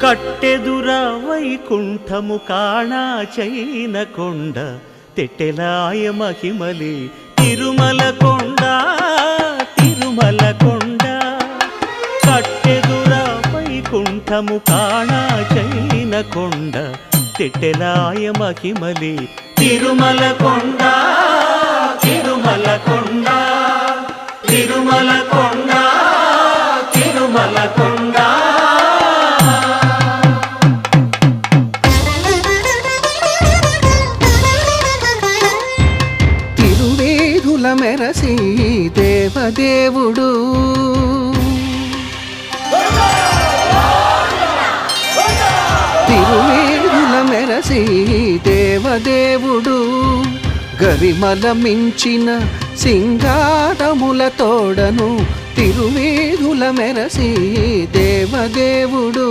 కట్టెదుర వైకుంఠము కాణా చైన కొండ తెట్టెలాయ మహిమలి తిరుమల కొండ తిరుమల కొండ కట్టెదుర వైకుంఠము కాణా చైన కొండ తెట్టెలాయ మహిమలి తిరుమల కొండ తిరుమల కొండ తిరుమల కొండ తిరుమల కొండ తిరువేధుల మెరసి దేవదేవుడు తిరువేధుల మెరసి దేవదేవుడు గరిమల మించిన సింగారముల తోడను తిరువేధుల మెరసి దేవదేవుడు